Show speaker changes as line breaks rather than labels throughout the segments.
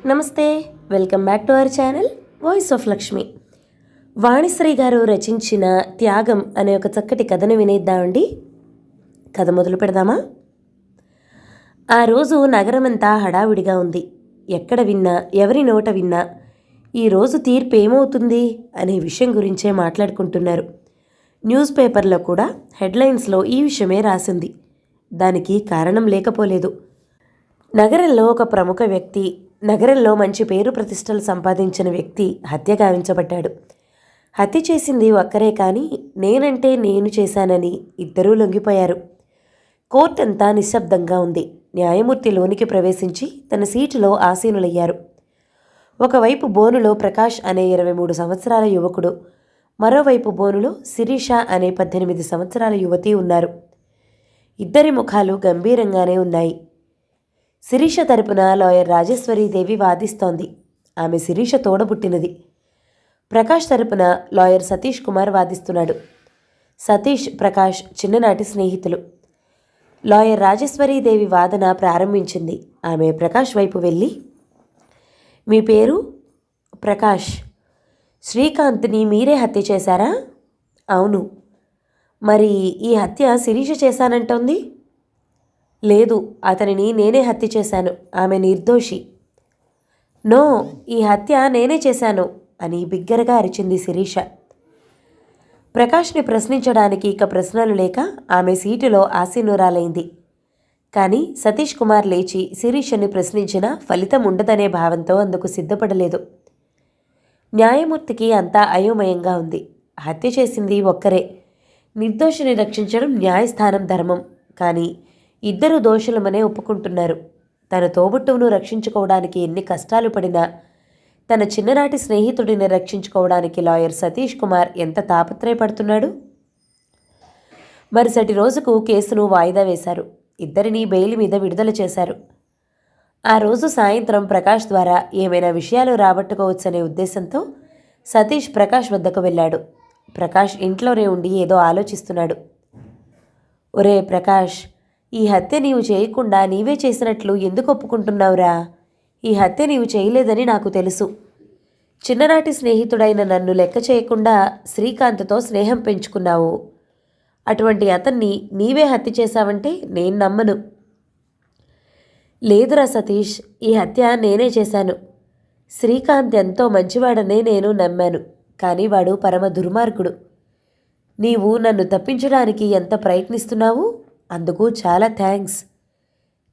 నమస్తే, welcome back to our channel voice of Lakshmi. Vanisri గారు రచించిన త్యాగం అనే ఒక చక్కటి కథను వినేద్దామండి. కథ మొదలు పెడదామా? ఆ రోజు నగరమంతా హడావిడిగా ఉంది. ఎక్కడ విన్నా, ఎవరి నోట విన్నా ఈరోజు తీర్పు ఏమవుతుంది అనే విషయం గురించే మాట్లాడుకుంటున్నారు. న్యూస్ పేపర్లో కూడా హెడ్లైన్స్లో ఈ విషయమే రాసింది. దానికి కారణం లేకపోలేదు. నగరంలో ఒక ప్రముఖ వ్యక్తి, నగరంలో మంచి పేరు ప్రతిష్టలు సంపాదించిన వ్యక్తి హత్య గావించబడ్డాడు. హత్య చేసింది ఒక్కరే, కానీ నేనంటే నేను చేశానని ఇద్దరూ లొంగిపోయారు. కోర్టంతా నిశ్శబ్దంగా ఉంది. న్యాయమూర్తి లోనికి ప్రవేశించి తన సీటులో ఆసీనులయ్యారు. ఒకవైపు బోనులో ప్రకాష్ అనే 23 సంవత్సరాల యువకుడు, మరోవైపు బోనులో శిరీష అనే 18 సంవత్సరాల యువతి ఉన్నారు. ఇద్దరి ముఖాలు గంభీరంగానే ఉన్నాయి. శిరీష తరపున లాయర్ రాజేశ్వరీదేవి వాదిస్తోంది. ఆమె శిరీష తోడబుట్టినది. ప్రకాష్ తరపున లాయర్ సతీష్ కుమార్ వాదిస్తున్నాడు. సతీష్, ప్రకాష్ చిన్ననాటి స్నేహితులు. లాయర్ రాజేశ్వరీదేవి వాదన ప్రారంభించింది. ఆమె ప్రకాష్ వైపు వెళ్ళి, మీ పేరు? ప్రకాష్. శ్రీకాంత్ని మీరే హత్య చేశారా? అవును. మరి ఈ హత్య శిరీష చేశానంటోంది? లేదు, అతనిని నేనే హత్య చేశాను. ఆమె నిర్దోషి. నో, ఈ హత్య నేనే చేశాను అని బిగ్గరగా అరిచింది శిరీష. ప్రకాష్ని ప్రశ్నించడానికి ఇక ప్రశ్నలు లేక ఆమె సీటులో ఆసీనురాలైంది. కానీ సతీష్ కుమార్ లేచి శిరీషని ప్రశ్నించినా ఫలితం ఉండదనే భావంతో అందుకు సిద్ధపడలేదు. న్యాయమూర్తికి అంతా అయోమయంగా ఉంది. హత్య చేసింది ఒక్కరే. నిర్దోషిని రక్షించడం న్యాయస్థానం ధర్మం. కానీ ఇద్దరు దోషులమనే ఒప్పుకుంటున్నారు. తన తోబుట్టువును రక్షించుకోవడానికి ఎన్ని కష్టాలు పడినా తన చిన్ననాటి స్నేహితుడిని రక్షించుకోవడానికి లాయర్ సతీష్ కుమార్ ఎంత తాపత్రయపడుతున్నాడు. మరుసటి రోజుకు కేసును వాయిదా వేశారు. ఇద్దరినీ బెయిల్ మీద విడుదల చేశారు. ఆ రోజు సాయంత్రం ప్రకాష్ ద్వారా ఏమైనా విషయాలు రాబట్టుకోవచ్చనే ఉద్దేశంతో సతీష్ ప్రకాష్ వద్దకు వెళ్ళాడు. ప్రకాష్ ఇంట్లోనే ఉండి ఏదో ఆలోచిస్తున్నాడు. ఒరే ప్రకాష్, ఈ హత్య నీవు చేయకుండా నీవే చేసినట్లు ఎందుకు ఒప్పుకుంటున్నావురా? ఈ హత్య నీవు చేయలేదని నాకు తెలుసు. చిన్ననాటి స్నేహితుడైన నన్ను లెక్క చేయకుండా శ్రీకాంత్తో స్నేహం పెంచుకున్నావు. అటువంటి అతన్ని నీవే హత్య చేశావంటే నేను నమ్మను. లేదురా సతీష్, ఈ హత్య నేనే చేశాను. శ్రీకాంత్ ఎంతో మంచివాడనే నేను నమ్మాను. కానీ వాడు పరమ దుర్మార్గుడు. నీవు నన్ను తప్పించడానికి ఎంత ప్రయత్నిస్తున్నావు? అందుకు చాలా థ్యాంక్స్.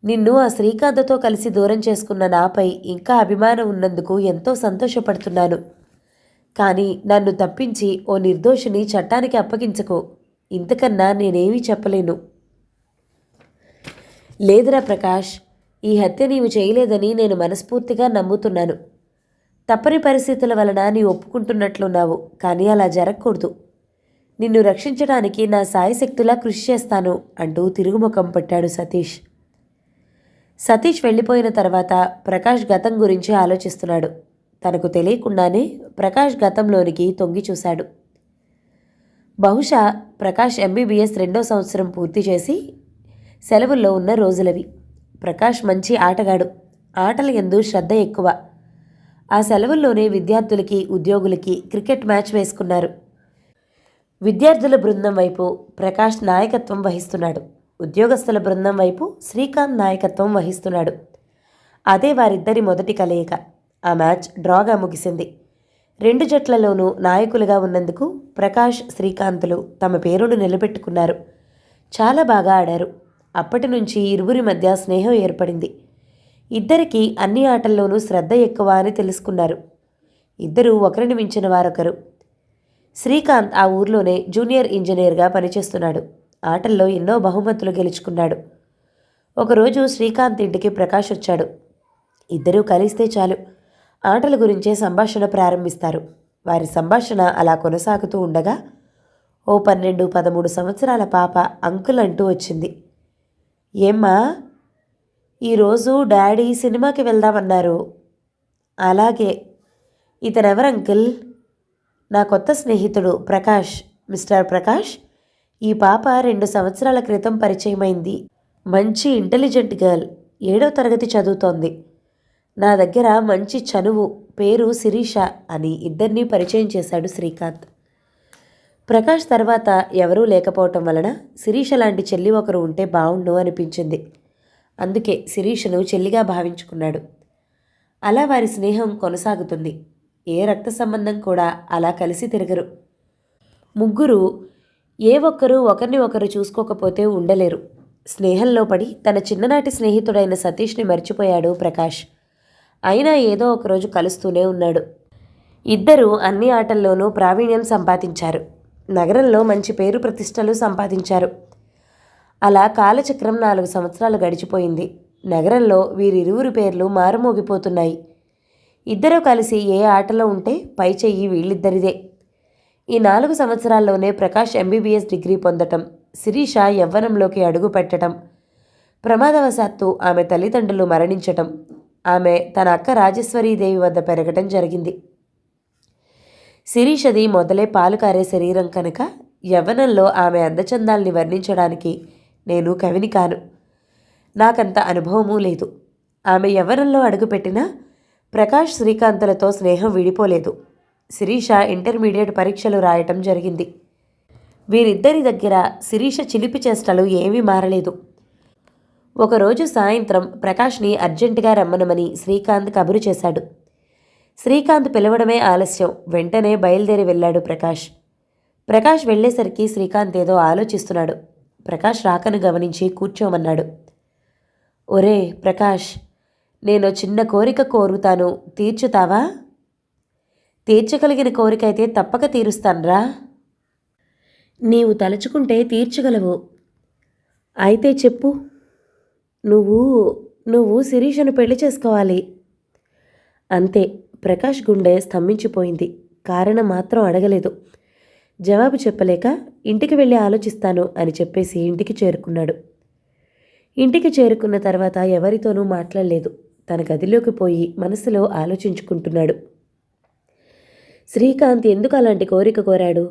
నిన్ను ఆ శ్రీకాంత్తో కలిసి దూరం చేసుకున్న నాపై ఇంకా అభిమానం ఉన్నందుకు ఎంతో సంతోషపడుతున్నాను. కానీ నన్ను తప్పించి ఓ నిర్దోషిని చట్టానికి అప్పగించకు. ఇంతకన్నా నేనేమీ చెప్పలేను. లేదురా ప్రకాష్, ఈ హత్య నీవు చేయలేదని నేను మనస్ఫూర్తిగా నమ్ముతున్నాను. తప్పని పరిస్థితుల వలన నీ ఒప్పుకుంటున్నట్లున్నావు. కానీ అలా జరగకూడదు. నిన్ను రక్షించడానికి నా సాయశక్తులా కృషి చేస్తాను అంటూ తిరుగుముఖం పట్టాడు సతీష్. సతీష్ వెళ్ళిపోయిన తర్వాత ప్రకాష్ గతం గురించి ఆలోచిస్తున్నాడు. తనకు తెలియకుండానే ప్రకాష్ గతంలోనికి తొంగి చూశాడు. బహుశా ప్రకాష్ MBBS 2వ సంవత్సరం పూర్తి చేసి సెలవుల్లో ఉన్న రోజులవి. ప్రకాష్ మంచి ఆటగాడు. ఆటల యందు శ్రద్ధ ఎక్కువ. ఆ సెలవుల్లోనే విద్యార్థులకి, ఉద్యోగులకి క్రికెట్ మ్యాచ్ వేసుకున్నారు. విద్యార్థుల బృందం వైపు ప్రకాష్ నాయకత్వం వహిస్తున్నాడు. ఉద్యోగస్తుల బృందం వైపు శ్రీకాంత్ నాయకత్వం వహిస్తున్నాడు. అదే వారిద్దరి మొదటి కలయిక. ఆ మ్యాచ్ డ్రాగా ముగిసింది. 2 జట్లలోనూ నాయకులుగా ఉన్నందుకు ప్రకాష్, శ్రీకాంత్లు తమ పేరును నిలబెట్టుకున్నారు. చాలా బాగా ఆడారు. అప్పటి నుంచి ఇరువురి మధ్య స్నేహం ఏర్పడింది. ఇద్దరికీ అన్ని ఆటల్లోనూ శ్రద్ధ ఎక్కువ అని తెలుసుకున్నారు. ఇద్దరూ ఒకరిని మించిన వారొకరు. శ్రీకాంత్ ఆ ఊర్లోనే జూనియర్ ఇంజనీర్గా పనిచేస్తున్నాడు. ఆటల్లో ఎన్నో బహుమతులు గెలుచుకున్నాడు. ఒకరోజు శ్రీకాంత్ ఇంటికి ప్రకాష్ వచ్చాడు. ఇద్దరూ కలిస్తే చాలు ఆటల గురించే సంభాషణ ప్రారంభిస్తారు. వారి సంభాషణ అలా కొనసాగుతూ ఉండగా ఓ 12-13 సంవత్సరాల పాప అంకుల్ అంటూ వచ్చింది. ఏమ్మా, ఈరోజు డాడీ సినిమాకి వెళ్దామన్నారు. అలాగే. ఇతనెవరు అంకుల్? నా కొత్త స్నేహితుడు ప్రకాష్. మిస్టర్ ప్రకాష్, ఈ పాప 2 సంవత్సరాల క్రితం పరిచయమైంది. మంచి ఇంటెలిజెంట్ గర్ల్. 7వ తరగతి చదువుతోంది. నా దగ్గర మంచి చనువు, పేరు శిరీష అని ఇద్దరినీ పరిచయం చేశాడు శ్రీకాంత్. ప్రకాష్ తర్వాత ఎవరూ లేకపోవటం వలన శిరీష లాంటి చెల్లి ఒకరు ఉంటే బావుండు అనిపించింది. అందుకే శిరీషను చెల్లిగా భావించుకున్నాడు. అలా వారి స్నేహం కొనసాగుతుంది. ఏ రక్త సంబంధం కూడా అలా కలిసి తిరగరు. ముగ్గురు ఏ ఒక్కరూ ఒకరిని ఒకరు చూసుకోకపోతే ఉండలేరు. స్నేహంలో పడి తన చిన్ననాటి స్నేహితుడైన సతీష్ని మర్చిపోయాడు ప్రకాష్. అయినా ఏదో ఒకరోజు కలుస్తూనే ఉన్నాడు. ఇద్దరూ అన్ని ఆటల్లోనూ ప్రావీణ్యం సంపాదించారు. నగరంలో మంచి పేరు ప్రతిష్టలు సంపాదించారు. అలా కాలచక్రం 4 సంవత్సరాలు గడిచిపోయింది. నగరంలో వీరిరువురి పేర్లు మారుమోగిపోతున్నాయి. ఇద్దరూ కలిసి ఏ ఆటలో ఉంటే పై చెయ్యి వీళ్ళిద్దరిదే. ఈ 4 సంవత్సరాల్లోనే ప్రకాష్ MBBS డిగ్రీ పొందటం, శిరీష యవ్వనంలోకి అడుగు పెట్టడం, ప్రమాదవశాత్తు ఆమె తల్లిదండ్రులు మరణించటం, ఆమె తన అక్క రాజేశ్వరీదేవి వద్ద పెరగటం జరిగింది. శిరీషది మొదలే పాలు కారే శరీరం కనుక యవ్వనంలో ఆమె అందచందాల్ని వర్ణించడానికి నేను కవిని కాను. నాకంత అనుభవమూ లేదు. ఆమె యవ్వనంలో అడుగుపెట్టినా ప్రకాష్ శ్రీకాంత్లతో స్నేహం విడిపోలేదు. శిరీష ఇంటర్మీడియట్ పరీక్షలు రాయటం జరిగింది. వీరిద్దరి దగ్గర శిరీష చిలిపి చేష్టలు ఏమీ మారలేదు. ఒకరోజు సాయంత్రం ప్రకాష్ని అర్జెంటుగా రమ్మనమని శ్రీకాంత్ కబురు చేశాడు. శ్రీకాంత్ పిలవడమే ఆలస్యం. వెంటనే బయలుదేరి వెళ్ళాడు ప్రకాష్. ప్రకాష్ వెళ్ళేసరికి శ్రీకాంత్ ఏదో ఆలోచిస్తున్నాడు. ప్రకాష్ రాకను గమనించి కూర్చోమన్నాడు. ఒరే ప్రకాష్, నేను చిన్న కోరిక కోరుతాను, తీర్చుతావా? తీర్చగలిగిన కోరిక అయితే తప్పక తీరుస్తాన్రా. నీవు తలుచుకుంటే తీర్చగలవు. అయితే చెప్పు. నువ్వు శిరీషను పెళ్లి చేసుకోవాలి. అంతే. ప్రకాష్ గుండె స్తంభించిపోయింది. కారణం మాత్రం అడగలేదు. జవాబు చెప్పలేక ఇంటికి వెళ్ళి ఆలోచిస్తాను అని చెప్పేసి ఇంటికి చేరుకున్నాడు. ఇంటికి చేరుకున్న తర్వాత ఎవరితోనూ మాట్లాడలేదు. తన గదిలోకి పోయి మనసులో ఆలోచించుకుంటున్నాడు. శ్రీకాంత్ ఎందుకు అలాంటి కోరిక కోరాడు?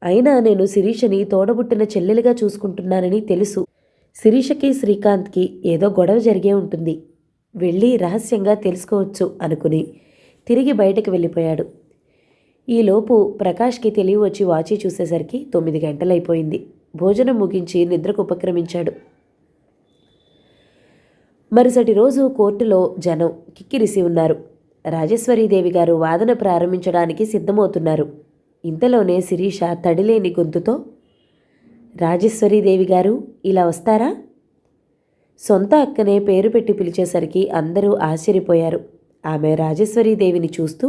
అయినా నేను శిరీషని తోడబుట్టిన చెల్లెలుగా చూసుకుంటున్నానని తెలుసు. శిరీషకి శ్రీకాంత్కి ఏదో గొడవ జరిగే ఉంటుంది. వెళ్ళి రహస్యంగా తెలుసుకోవచ్చు అనుకుని తిరిగి బయటకు వెళ్ళిపోయాడు. ఈలోపు ప్రకాష్కి తెలివి వచ్చి వాచి చూసేసరికి 9 గంటలైపోయింది. భోజనం ముగించి నిద్రకు ఉపక్రమించాడు. మరుసటి రోజు కోర్టులో జనం కిక్కిరిసి ఉన్నారు. రాజేశ్వరీదేవి గారు వాదన ప్రారంభించడానికి సిద్ధమవుతున్నారు. ఇంతలోనే శిరీష తడిలేని గొంతుతో, రాజేశ్వరీదేవి గారు ఇలా వస్తారా? సొంత అక్కనే పేరు పెట్టి పిలిచేసరికి అందరూ ఆశ్చర్యపోయారు. ఆమె రాజేశ్వరీదేవిని చూస్తూ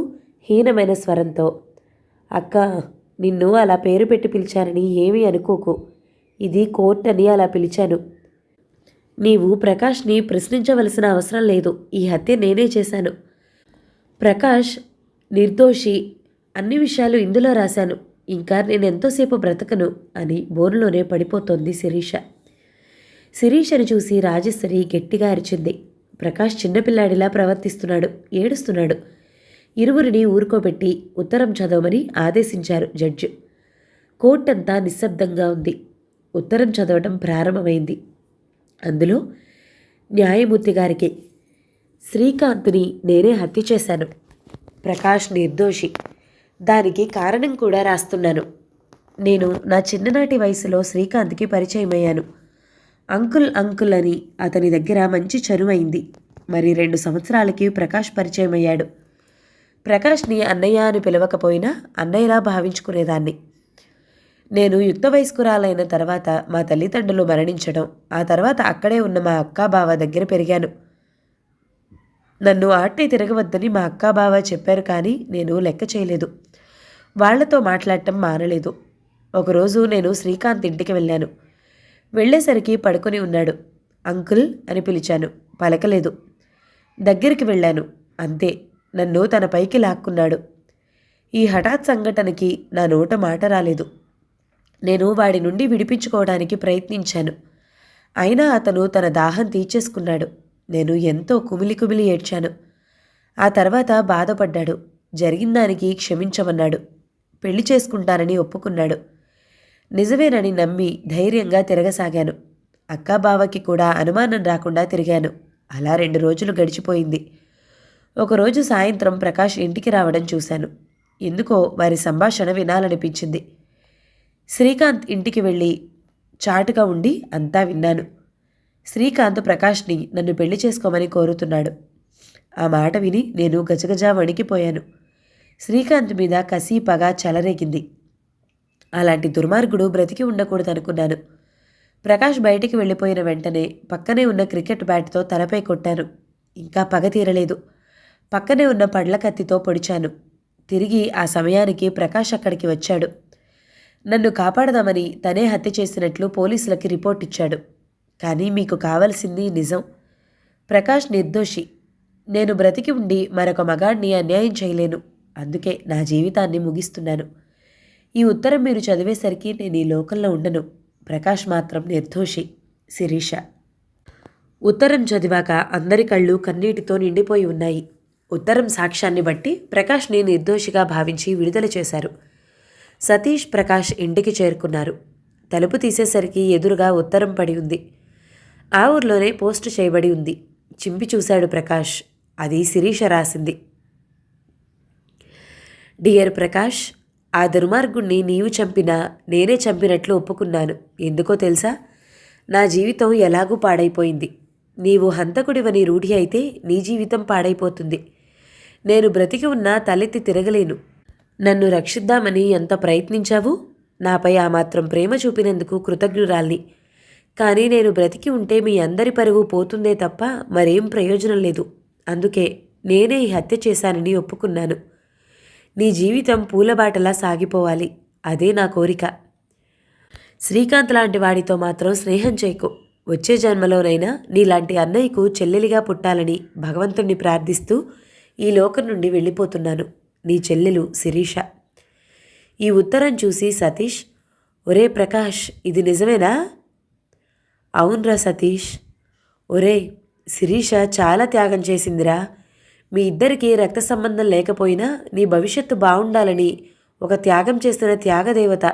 హీనమైన స్వరంతో, అక్క, నిన్ను అలా పేరు పెట్టి పిలిచానని ఏమీ అనుకోకు. ఇది కోర్టని అలా పిలిచాను. నీవు ప్రకాష్ని ప్రశ్నించవలసిన అవసరం లేదు. ఈ హత్య నేనే చేశాను. ప్రకాష్ నిర్దోషి. అన్ని విషయాలు ఇందులో రాశాను. ఇంకా నేనెంతోసేపు బ్రతకను అని బోరులోనే పడిపోతోంది శిరీష. శిరీషని చూసి రాజేశ్వరి గట్టిగా అరిచింది. ప్రకాష్ చిన్నపిల్లాడిలా ప్రవర్తిస్తున్నాడు, ఏడుస్తున్నాడు. ఇరువురిని ఊరుకోబెట్టి ఉత్తరం చదవమని ఆదేశించారు జడ్జి. కోర్టంతా నిశ్శబ్దంగా ఉంది. ఉత్తరం చదవటం ప్రారంభమైంది. అందులో న్యాయమూర్తి గారికి, శ్రీకాంత్ని నేనే హత్య చేశాను. ప్రకాష్ నిర్దోషి. దానికి కారణం కూడా రాస్తున్నాను. నేను నా చిన్ననాటి వయసులో శ్రీకాంత్కి పరిచయమయ్యాను. అంకుల్ అని అతని దగ్గర మంచి చనువైంది. మరి 2 సంవత్సరాలకి ప్రకాష్ పరిచయమయ్యాడు. ప్రకాష్ని అన్నయ్య అని పిలవకపోయినా అన్నయ్యలా భావించుకునేదాన్ని. నేను యుక్త వయస్కురాలైన తర్వాత మా తల్లిదండ్రులు మరణించడం, ఆ తర్వాత అక్కడే ఉన్న మా అక్కా బావ దగ్గర పెరిగాను. నన్ను ఆటే తిరగవద్దని మా అక్కా బావ చెప్పారు, కానీ నేను లెక్క చేయలేదు. వాళ్లతో మాట్లాడటం మానలేదు. ఒకరోజు నేను శ్రీకాంత్ ఇంటికి వెళ్ళాను. వెళ్ళేసరికి పడుకొని ఉన్నాడు. అంకుల్ అని పిలిచాను, పలకలేదు. దగ్గరికి వెళ్ళాను, అంతే. నన్ను తన పైకి లాక్కున్నాడు. ఈ హఠాత్ సంఘటనకి నా నోట మాట రాలేదు. నేను వాడి నుండి విడిపించుకోవడానికి ప్రయత్నించాను. అయినా అతను తన దాహం తీర్చేసుకున్నాడు. నేను ఎంతో కుమిలి ఏడ్చాను. ఆ తర్వాత బాధపడ్డాడు. జరిగిన దానికి క్షమించమన్నాడు. పెళ్లి చేసుకుంటానని ఒప్పుకున్నాడు. నిజమేనని నమ్మి ధైర్యంగా తిరగసాగాను. అక్కా బావకి కూడా అనుమానం రాకుండా తిరిగాను. అలా 2 రోజులు గడిచిపోయింది. ఒకరోజు సాయంత్రం ప్రకాష్ ఇంటికి రావడం చూశాను. ఎందుకో వారి సంభాషణ వినాలనిపించింది. శ్రీకాంత్ ఇంటికి వెళ్ళి చాటుగా ఉండి అంతా విన్నాను. శ్రీకాంత్ ప్రకాష్ని నన్ను పెళ్లి చేసుకోమని కోరుతున్నాడు. ఆ మాట విని నేను గజగజా వణికిపోయాను. శ్రీకాంత్ మీద కసి పగ చెలరేగింది. అలాంటి దుర్మార్గుడు బ్రతికి ఉండకూడదనుకున్నాను. ప్రకాష్ బయటికి వెళ్ళిపోయిన వెంటనే పక్కనే ఉన్న క్రికెట్ బ్యాట్తో తలపై కొట్టాను. ఇంకా పగ తీరలేదు. పక్కనే ఉన్న పడ్ల కత్తితో పొడిచాను. తిరిగి ఆ సమయానికి ప్రకాష్ అక్కడికి వచ్చాడు. నన్ను కాపాడదామని తనే హత్య చేసినట్లు పోలీసులకి రిపోర్ట్ ఇచ్చాడు. కానీ మీకు కావలసింది నిజం. ప్రకాష్ నిర్దోషి. నేను బ్రతికి ఉండి మరొక మగాడిని అన్యాయం చేయలేను. అందుకే నా జీవితాన్ని ముగిస్తున్నాను. ఈ ఉత్తరం మీరు చదివేసరికి నేను ఈ లోకంలో ఉండను. ప్రకాష్ మాత్రం నిర్దోషి. శిరీష. ఉత్తరం చదివాక అందరి కళ్ళు కన్నీటితో నిండిపోయి ఉన్నాయి. ఉత్తరం సాక్ష్యాన్ని బట్టి ప్రకాష్ని నిర్దోషిగా భావించి విడుదల చేశారు. సతీష్, ప్రకాష్ ఇంటికి చేరుకున్నారు. తలుపు తీసేసరికి ఎదురుగా ఉత్తరం పడి ఉంది. ఆ ఊర్లోనే పోస్టు చేయబడి ఉంది. చింపి చూశాడు ప్రకాష్. అది శిరీష రాసింది. డియర్ ప్రకాష్, ఆ దుర్మార్గుణ్ణి నీవు చంపినా నేనే చంపినట్లు ఒప్పుకున్నాను. ఎందుకో తెలుసా? నా జీవితం ఎలాగూ పాడైపోయింది. నీవు హంతకుడివని రూఢి అయితే నీ జీవితం పాడైపోతుంది. నేను బ్రతికి ఉన్నా తలెత్తి తిరగలేను. నన్ను రక్షిద్దామని ఎంత ప్రయత్నించావు? నాపై ఆ మాత్రం ప్రేమ చూపినందుకు కృతజ్ఞురాల్ని. కానీ నేను బ్రతికి ఉంటే మీ అందరి పరువు పోతుందే తప్ప మరేం ప్రయోజనం లేదు. అందుకే నేనే ఈ హత్య చేశానని ఒప్పుకున్నాను. నీ జీవితం పూలబాటలా సాగిపోవాలి. అదే నా కోరిక. శ్రీకాంత్ లాంటి వాడితో మాత్రం స్నేహం చేయకు. వచ్చే జన్మలోనైనా నీలాంటి అన్నయ్యకు చెల్లెలిగా పుట్టాలని భగవంతుణ్ణి ప్రార్థిస్తూ ఈ లోకం నుండి వెళ్ళిపోతున్నాను. నీ చెల్లెలు శిరీష. ఈ ఉత్తరం చూసి సతీష్, ఒరే ప్రకాష్, ఇది నిజమేనా? అవునరా సతీష్. ఒరే, శిరీష చాలా త్యాగం చేసిందిరా. మీ ఇద్దరికీ రక్త సంబంధం లేకపోయినా నీ భవిష్యత్తు బాగుండాలని ఒక త్యాగం చేసిన త్యాగదేవత.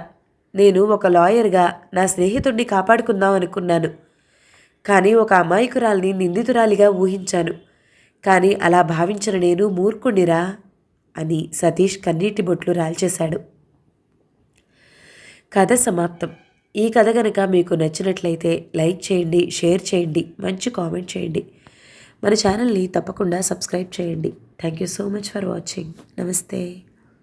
నేను ఒక లాయర్గా నా స్నేహితుడిని కాపాడుకుందాం అనుకున్నాను. కానీ ఒక అమాయకురాల్ని నిందితురాలిగా ఊహించాను. కానీ అలా భావించిన నేను మూర్ఖుణ్ణిరా అని సతీష్ కన్నీటి బొట్లు రాల్చేశాడు. కథ సమాప్తం. ఈ కథ కనుక మీకు నచ్చినట్లయితే లైక్ చేయండి, షేర్ చేయండి, మంచి కామెంట్ చేయండి. మన ఛానల్ని తప్పకుండా సబ్స్క్రైబ్ చేయండి. Thank you so much for watching. నమస్తే.